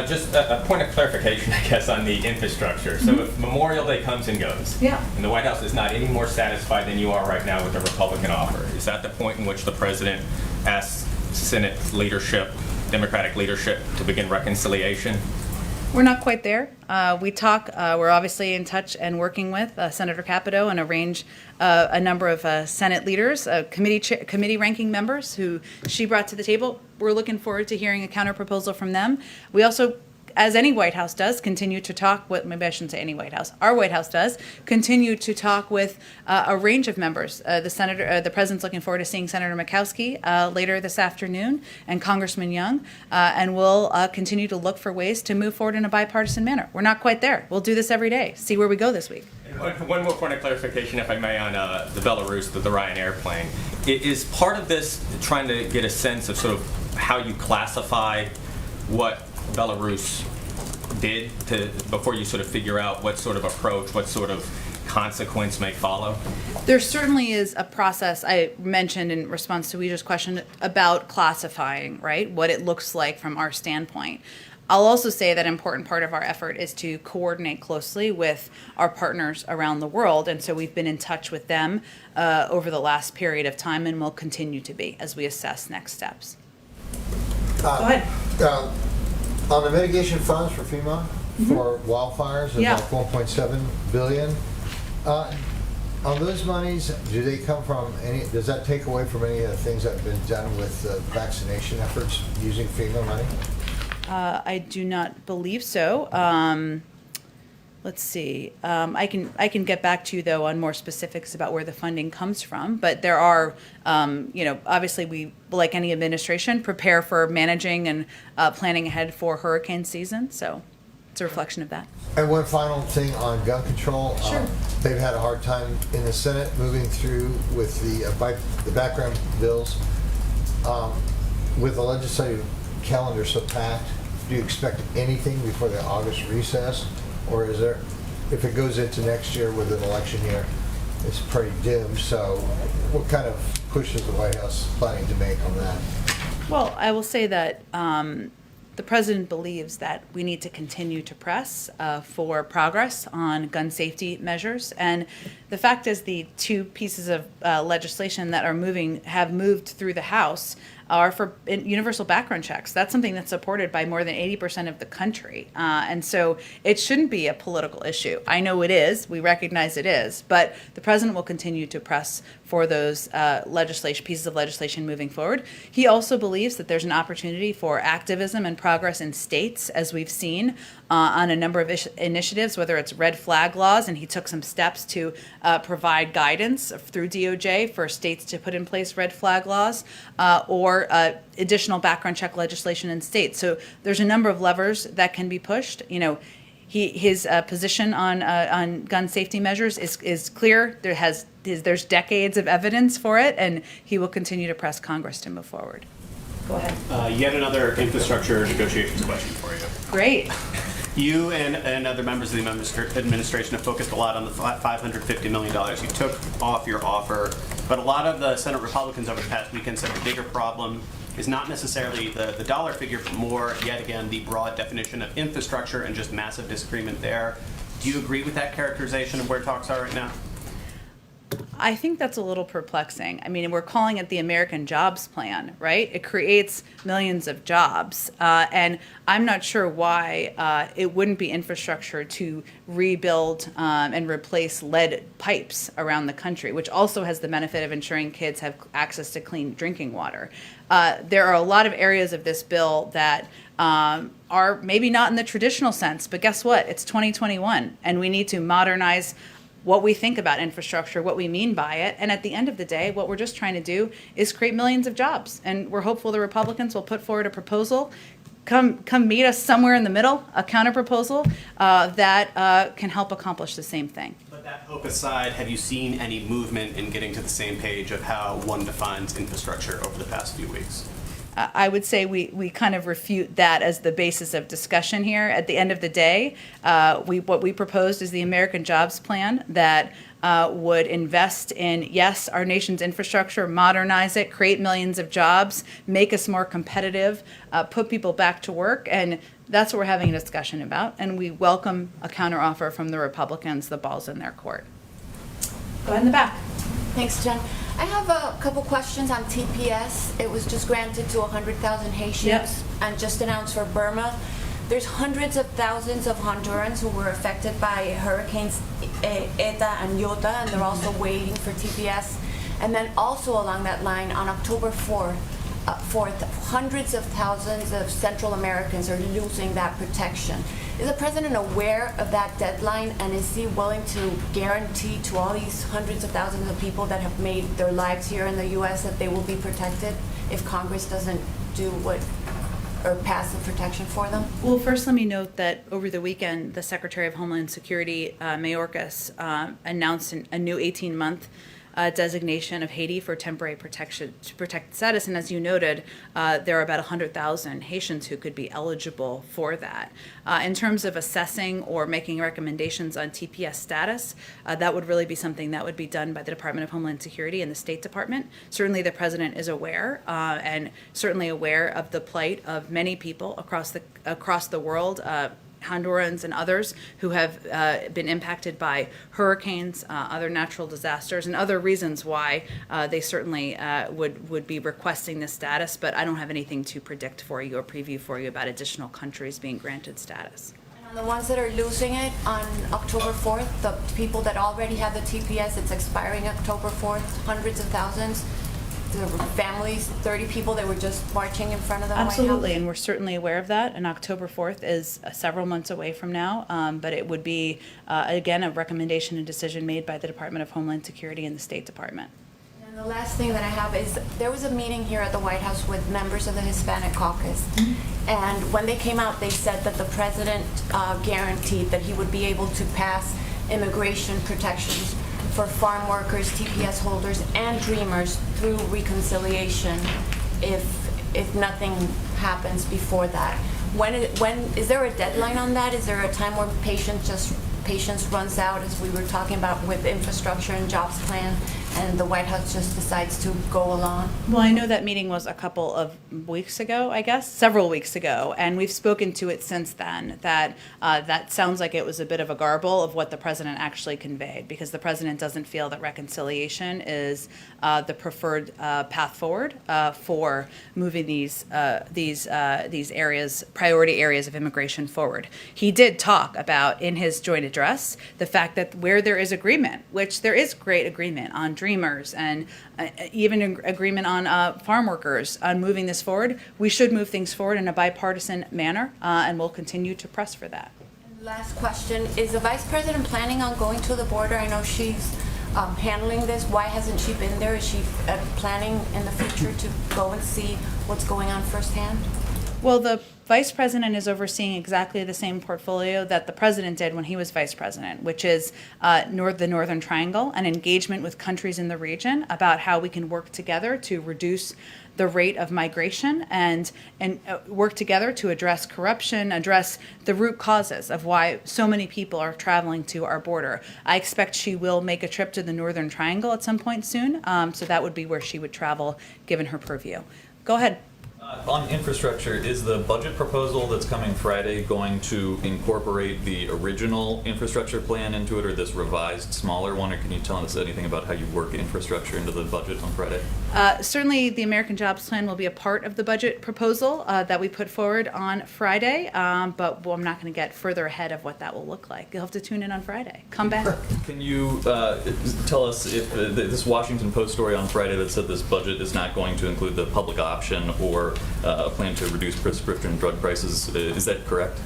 Just a point of clarification, I guess, on the infrastructure. So if Memorial Day comes and goes, and the White House is not any more satisfied than you are right now with the Republican offer, is that the point in which the president asks Senate leadership Democratic leadership to begin reconciliation? We're not quite there. We talk, we're obviously in touch and working with Senator Capito and a number of Senate leaders, committee ranking members who she brought to the table. We're looking forward to hearing a counterproposal from them. We also, as any White House does, continue to talk with, maybe I shouldn't say any White House, our White House does, continue to talk with a range of members. The President's looking forward to seeing Senator Murkowski later this afternoon and Congressman Young, and we'll continue to look for ways to move forward in a bipartisan manner. We're not quite there. We'll do this every day, see where we go this week. One more point of clarification, if I may, on the Belarus, the Ryan airplane. Is part of this trying to get a sense of sort of how you classify what Belarus did before you sort of figure out what sort of approach, what sort of consequence may follow? There certainly is a process I mentioned in response to Ouija's question about classifying, right, what it looks like from our standpoint. I'll also say that an important part of our effort is to coordinate closely with our partners around the world, and so we've been in touch with them over the last period of time and will continue to be as we assess next steps. Go ahead. On the mitigation funds for FEMA for wildfires, Yeah. about 1.7 billion. On those monies, do they come from any? Does that take away from any of the things that have been done with vaccination efforts using FEMA money? I do not believe so. Let's see. I can get back to you though on more specifics about where the funding comes from. But there are, obviously we, like any administration, prepare for managing and planning ahead for hurricane season. So it's a reflection of that. And one final thing on gun control. Sure. They've had a hard time in the Senate moving through with the background bills. With the legislative calendar so packed, do you expect anything before the August recess? Or is there, if it goes into next year with an election year, it's pretty dim. So what kind of push is the White House planning to make on that? Well, I will say that the President believes that we need to continue to press for progress on gun safety measures. And the fact is the two pieces of legislation that have moved through the House are for universal background checks. That's something that's supported by more than 80% of the country. And so it shouldn't be a political issue. I know it is. We recognize it is. But the President will continue to press for those pieces of legislation moving forward. He also believes that there's an opportunity for activism and progress in states, as we've seen on a number of initiatives, whether it's red flag laws, and he took some steps to provide guidance through DOJ for states to put in place red flag laws, or additional background check legislation in states. So there's a number of levers that can be pushed. His position on gun safety measures is clear. There's decades of evidence for it, and he will continue to press Congress to move forward. Go ahead. Yet another infrastructure negotiations question for you. Great. You and other members of the administration have focused a lot on the $550 million you took off your offer, but a lot of the Senate Republicans over the past weekend said the bigger problem is not necessarily the dollar figure, but more, yet again, the broad definition of infrastructure and just massive disagreement there. Do you agree with that characterization of where talks are right now? I think that's a little perplexing. I mean, we're calling it the American Jobs Plan, right? It creates millions of jobs. And I'm not sure why it wouldn't be infrastructure to rebuild and replace lead pipes around the country, which also has the benefit of ensuring kids have access to clean drinking water. There are a lot of areas of this bill that are maybe not in the traditional sense, but guess what? It's 2021, and we need to modernize what we think about infrastructure, what we mean by it. And at the end of the day, what we're just trying to do is create millions of jobs. And we're hopeful the Republicans will put forward a proposal, come meet us somewhere in the middle, a counter-proposal that can help accomplish the same thing. But that hope aside, have you seen any movement in getting to the same page of how one defines infrastructure over the past few weeks? I would say we kind of refute that as the basis of discussion here. At the end of the day, what we proposed is the American Jobs Plan that would invest in, yes, our nation's infrastructure, modernize it, create millions of jobs, make us more competitive, put people back to work, and that's what we're having a discussion about. And we welcome a counteroffer from the Republicans. The ball's in their court. Go ahead in the back. Thanks, Jen. I have a couple questions on TPS. It was just granted to 100,000 Haitians Yep. and just announced for Burma. There's hundreds of thousands of Hondurans who were affected by hurricanes Eta and Iota, and they're also waiting for TPS. And then also along that line, on October 4th, hundreds of thousands of Central Americans are losing that protection. Is the president aware of that deadline, and is he willing to guarantee to all these hundreds of thousands of people that have made their lives here in the U.S. that they will be protected if Congress doesn't do what or pass the protection for them? Well, first, let me note that over the weekend, the Secretary of Homeland Security, Mayorkas, announced a new 18-month designation of Haiti for temporary protected status. And as you noted, there are about 100,000 Haitians who could be eligible for that. In terms of assessing or making recommendations on TPS status, that would really be something that would be done by the Department of Homeland Security and the State Department. Certainly the president is aware and certainly aware of the plight of many people across the world, Hondurans and others who have been impacted by hurricanes, other natural disasters, and other reasons why they certainly would be requesting this status. But I don't have anything to predict for you or preview for you about additional countries being granted status. And on the ones that are losing it on October 4th, the people that already have the TPS, it's expiring October 4th, hundreds of thousands. There were families, 30 people that were just marching in front of the Absolutely, White House. and we're certainly aware of that. And October 4th is several months away from now, but it would be, again, a recommendation and decision made by the Department of Homeland Security and the State Department. And the last thing that I have is there was a meeting here at the White House with members of the Hispanic caucus. And when they came out, they said that the president guaranteed that he would be able to pass immigration protections for farm workers, TPS holders, and dreamers through reconciliation if nothing happens before that. When is there a deadline on that? Is there a time where patience runs out, as we were talking about with infrastructure and jobs plan, and the White House just decides to go along? Well, I know that meeting was a couple of weeks ago, I guess, several weeks ago, and we've spoken to it since then, that that sounds like it was a bit of a garble of what the president actually conveyed, because the president doesn't feel that reconciliation is the preferred path forward for moving these areas, priority areas of immigration forward. He did talk about, in his joint address, the fact that where there is agreement, which there is great agreement on dreamers and even an agreement on farm workers on moving this forward, we should move things forward in a bipartisan manner, and we'll continue to press for that. Last question, is the vice president planning on going to the border? I know she's handling this. Why hasn't she been there? Is she planning in the future to go and see what's going on firsthand? Well, the vice president is overseeing exactly the same portfolio that the president did when he was vice president, which is the Northern Triangle and engagement with countries in the region about how we can work together to reduce the rate of migration and work together to address corruption, address the root causes of why so many people are traveling to our border. I expect she will make a trip to the Northern Triangle at some point soon, so that would be where she would travel given her purview. Go ahead. On infrastructure, is the budget proposal that's coming Friday going to incorporate the original infrastructure plan into it, or this revised, smaller one, or can you tell us anything about how you work infrastructure into the budget on Friday? Certainly, the American Jobs Plan will be a part of the budget proposal that we put forward on Friday, but I'm not going to get further ahead of what that will look like. You'll have to tune in on Friday. Come back. Can you tell us if this Washington Post story on Friday that said this budget is not going to include the public option or a plan to reduce prescription drug prices, is that correct?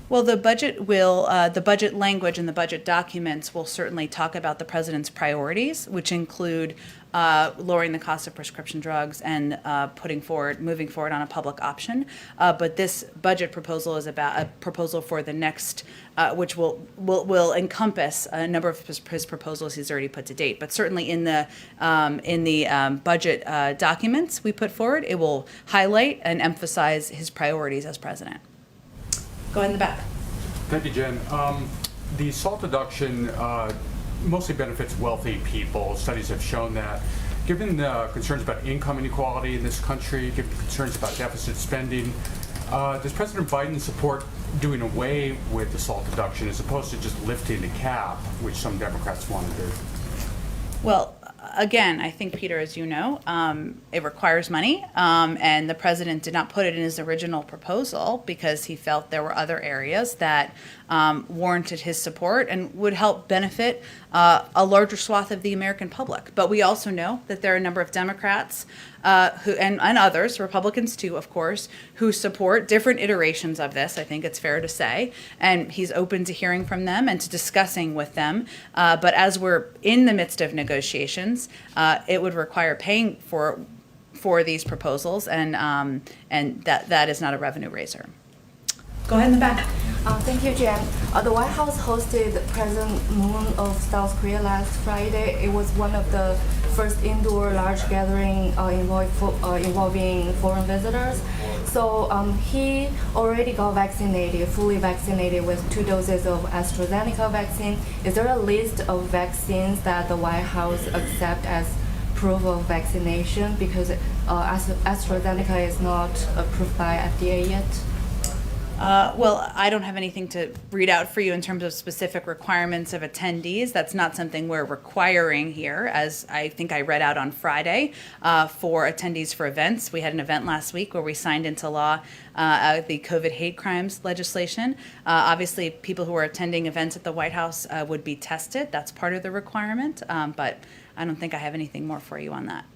Well, the budget language and the budget documents will certainly talk about the president's priorities, which include lowering the cost of prescription drugs and moving forward on a public option. But this budget proposal is about a proposal for the next, which will encompass a number of his proposals he's already put to date. But certainly in the budget documents we put forward, it will highlight and emphasize his priorities as president. Go ahead in the back. Thank you, Jen. The SALT deduction mostly benefits wealthy people. Studies have shown that. Given the concerns about income inequality in this country, given concerns about deficit spending, does President Biden support doing away with the SALT deduction as opposed to just lifting the cap, which some Democrats want to do? Well, Again, I think, Peter, as you know, it requires money, and the president did not put it in his original proposal because he felt there were other areas that warranted his support and would help benefit a larger swath of the American public. But we also know that there are a number of Democrats and others, Republicans too, of course, who support different iterations of this, I think it's fair to say, and he's open to hearing from them and to discussing with them. But as we're in the midst of negotiations, it would require paying for these proposals, and that is not a revenue raiser. Go ahead in the back. Thank you, Jen. The White House hosted President Moon of South Korea last Friday. It was one of the first indoor large gathering involving foreign visitors. So he already got vaccinated, fully vaccinated with 2 doses of AstraZeneca vaccine. Is there a list of vaccines that the White House accept as proof of vaccination? Because AstraZeneca is not approved by FDA yet. Well, I don't have anything to read out for you in terms of specific requirements of attendees. That's not something we're requiring here, as I think I read out on Friday, for attendees for events. We had an event last week where we signed into law the COVID hate crimes legislation. Obviously, people who are attending events at the White House would be tested. That's part of the requirement, but I don't think I have anything more for you on that.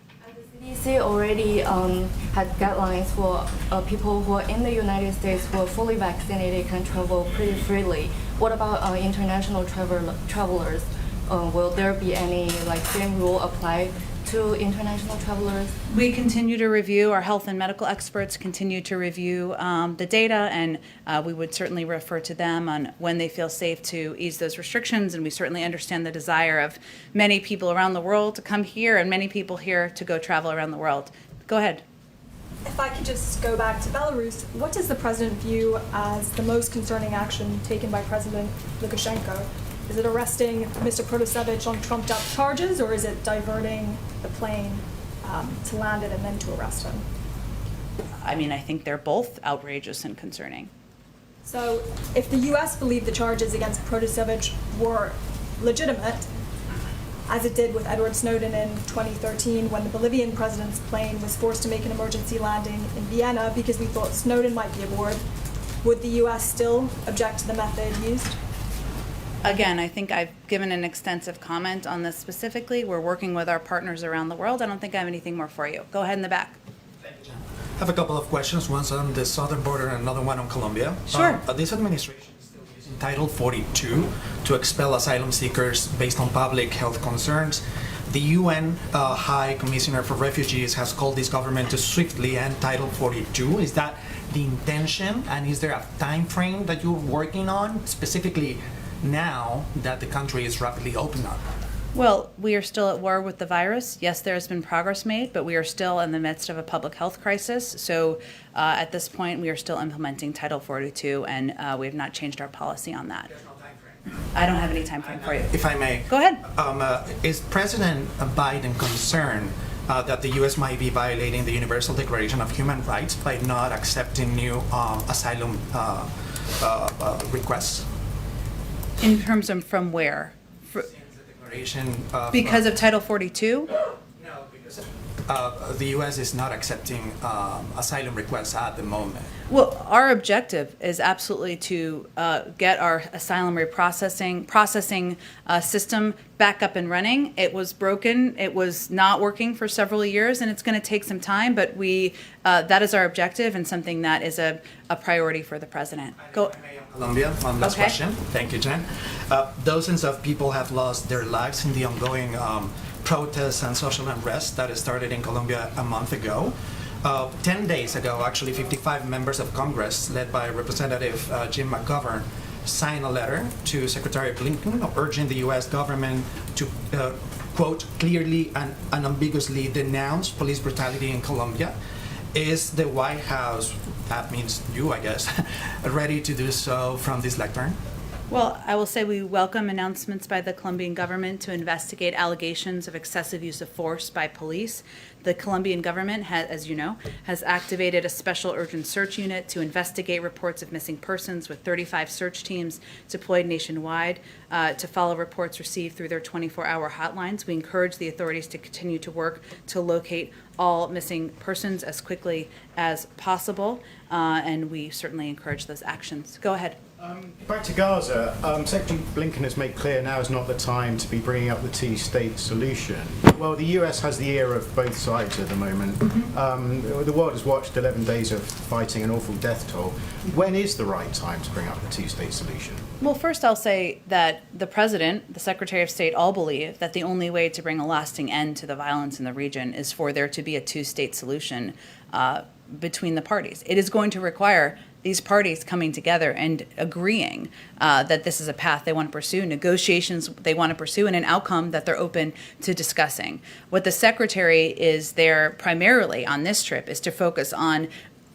CDC already had guidelines for people who are in the United States who are fully vaccinated can travel pretty freely. What about international travelers? Will there be any same rule applied to international travelers? We continue to review, our health and medical experts continue to review the data, and we would certainly refer to them on when they feel safe to ease those restrictions, and we certainly understand the desire of many people around the world to come here and many people here to go travel around the world. Go ahead. If I could just go back to Belarus, what does the president view as the most concerning action taken by President Lukashenko? Is it arresting Mr. Protasevich on trumped-up charges, or is it diverting the plane to land it and then to arrest him? I mean, I think they're both outrageous and concerning. So if the U.S. believed the charges against Protasevich were legitimate, as it did with Edward Snowden in 2013 when the Bolivian president's plane was forced to make an emergency landing in Vienna because we thought Snowden might be aboard, would the U.S. still object to the method used? Again, I think I've given an extensive comment on this specifically. We're working with our partners around the world. I don't think I have anything more for you. Go ahead in the back. I have a couple of questions. One's on the southern border and another one on Colombia. Sure. This administration is still using Title 42 to expel asylum seekers based on public health concerns. The UN High Commissioner for Refugees has called this government to swiftly end Title 42. Is that the intention? And is there a time frame that you're working on, specifically now that the country is rapidly opening up? Well, we are still at war with the virus. Yes, there has been progress made, but we are still in the midst of a public health crisis. So at this point, we are still implementing Title 42, and we have not changed our policy on that. There's no time frame. I don't have any time frame for you. If I may. Go ahead. Is President Biden concerned that the U.S. might be violating the Universal Declaration of Human Rights by not accepting new asylum requests? In terms of from where? Because of Title 42? No, because the U.S. is not accepting asylum requests at the moment. Well, our objective is absolutely to get our asylum processing system back up and running. It was broken. It was not working for several years, and it's going to take some time, but that is our objective and something that is a priority for the president. Go. Colombia, one last question. Thank you, Jen. Dozens of people have lost their lives in the ongoing protests and social unrest that started in Colombia a month ago. 10 days ago, actually, 55 members of Congress, led by Representative Jim McGovern, signed a letter to Secretary Blinken urging the U.S. government to, quote, clearly and unambiguously denounce police brutality in Colombia. Is the White House, that means you, I guess, ready to do so from this lectern? Well, I will say we welcome announcements by the Colombian government to investigate allegations of excessive use of force by police. The Colombian government has, as you know, has activated a special urgent search unit to investigate reports of missing persons, with 35 search teams deployed nationwide to follow reports received through their 24-hour hotlines. We encourage the authorities to continue to work to locate all missing persons as quickly as possible, and we certainly encourage those actions. Go ahead. Back to Gaza, Secretary Blinken has made clear now is not the time to be bringing up the two-state solution. Well, the US has the ear of both sides at the moment. The world has watched 11 days of fighting, an awful death toll. When is the right time to bring up the two-state solution? Well, first I'll say that the President, the Secretary of State all believe that the only way to bring a lasting end to the violence in the region is for there to be a two-state solution between the parties. It is going to require these parties coming together and agreeing that this is a path they want to pursue, negotiations they want to pursue, and an outcome that they're open to discussing. What the Secretary is there primarily on this trip is to focus on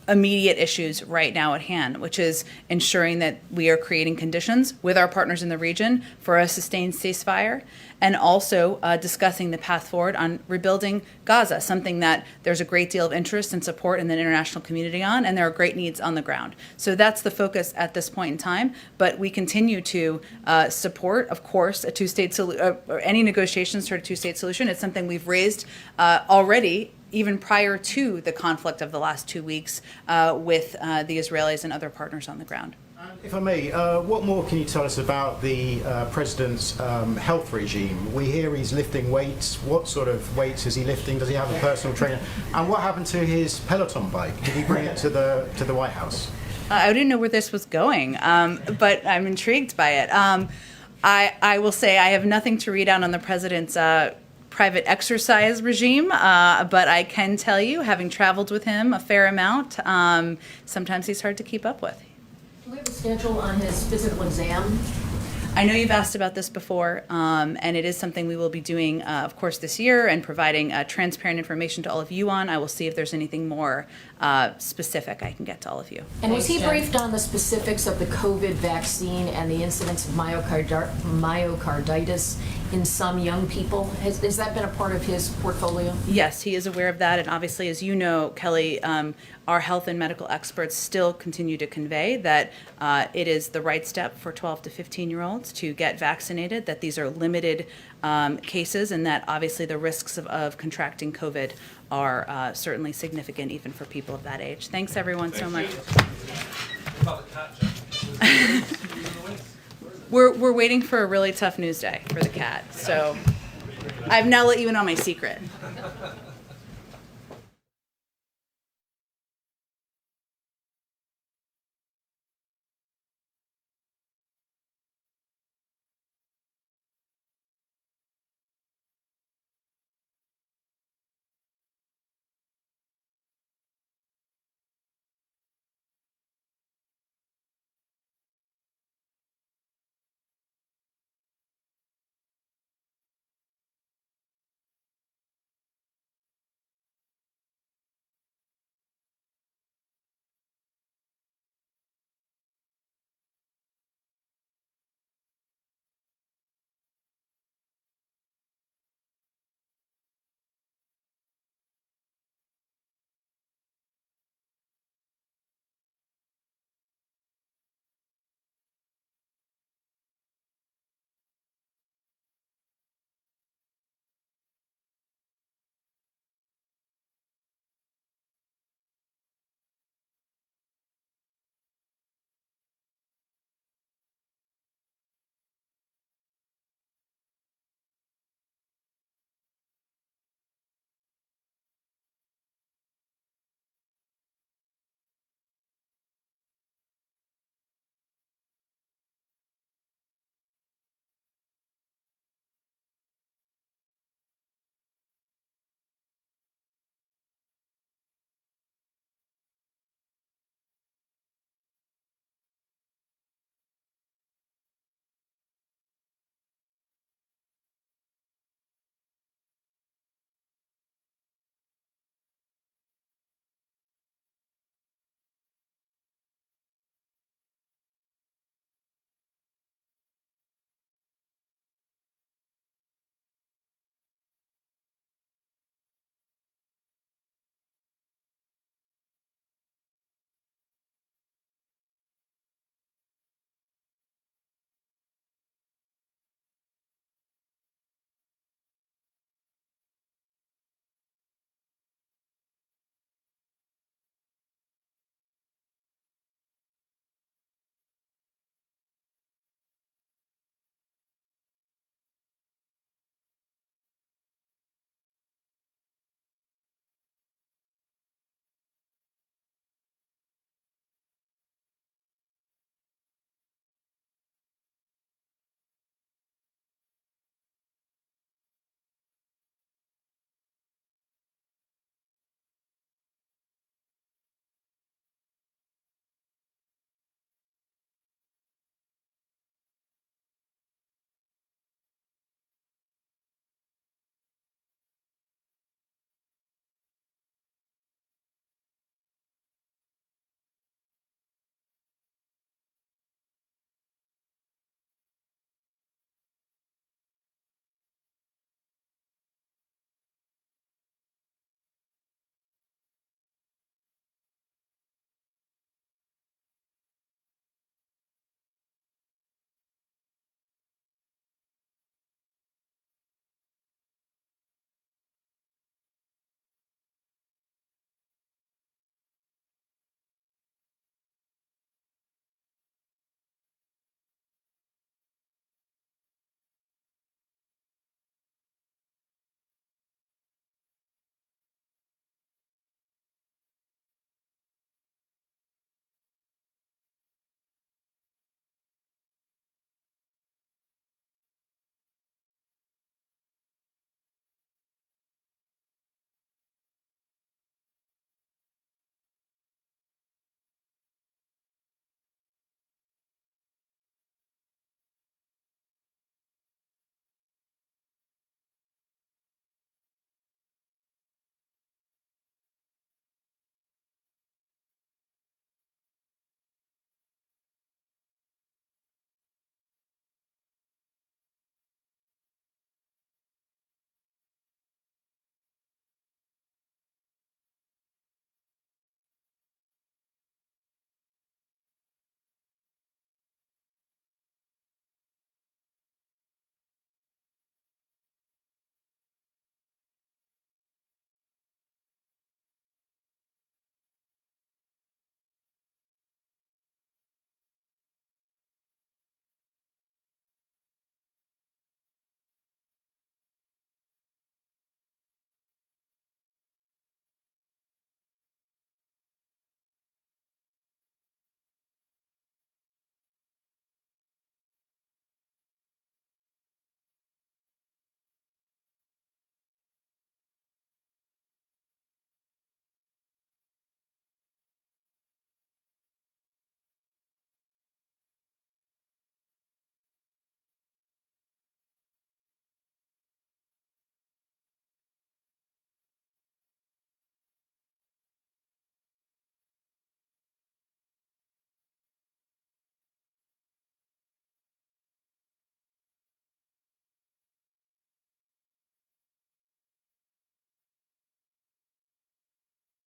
immediate issues right now at hand, which is ensuring that we are creating conditions with our partners in the region for a sustained ceasefire, and also discussing the path forward on rebuilding Gaza, something that there's a great deal of interest and support in the international community on, and there are great needs on the ground. So that's the focus at this point in time, but we continue to support, of course, a two-state solution, or any negotiations toward a two-state solution. It's something we've raised already even prior to the conflict of the last 2 weeks with the Israelis and other partners on the ground. If I may, what more can you tell us about the President's health regime? We hear he's lifting weights. What sort of weights is he lifting? Does he have a personal trainer? And what happened to his Peloton bike? Did he bring it to the White House? I didn't know where this was going, but I'm intrigued by it. I will say I have nothing to read out on the President's private exercise regime, but I can tell you, having traveled with him a fair amount, sometimes he's hard to keep up with. Do we have a schedule on his physical exam? I know you've asked about this before, and it is something we will be doing, of course, this year, and providing transparent information to all of you on. I will see if there's anything more specific I can get to all of you. And was he briefed on the specifics of the COVID vaccine and the incidence of myocarditis in some young people? Has that been a part of his portfolio? Yes, he is aware of that, and obviously, as you know, Kelly, our health and medical experts still continue to convey that it is the right step for 12 to 15-year-olds to get vaccinated, that these are limited cases, and that obviously the risks of contracting COVID are certainly significant even for people of that age. Thanks, everyone, so much. We're waiting for a really tough news day for the cat, so I've now let you in on my secret.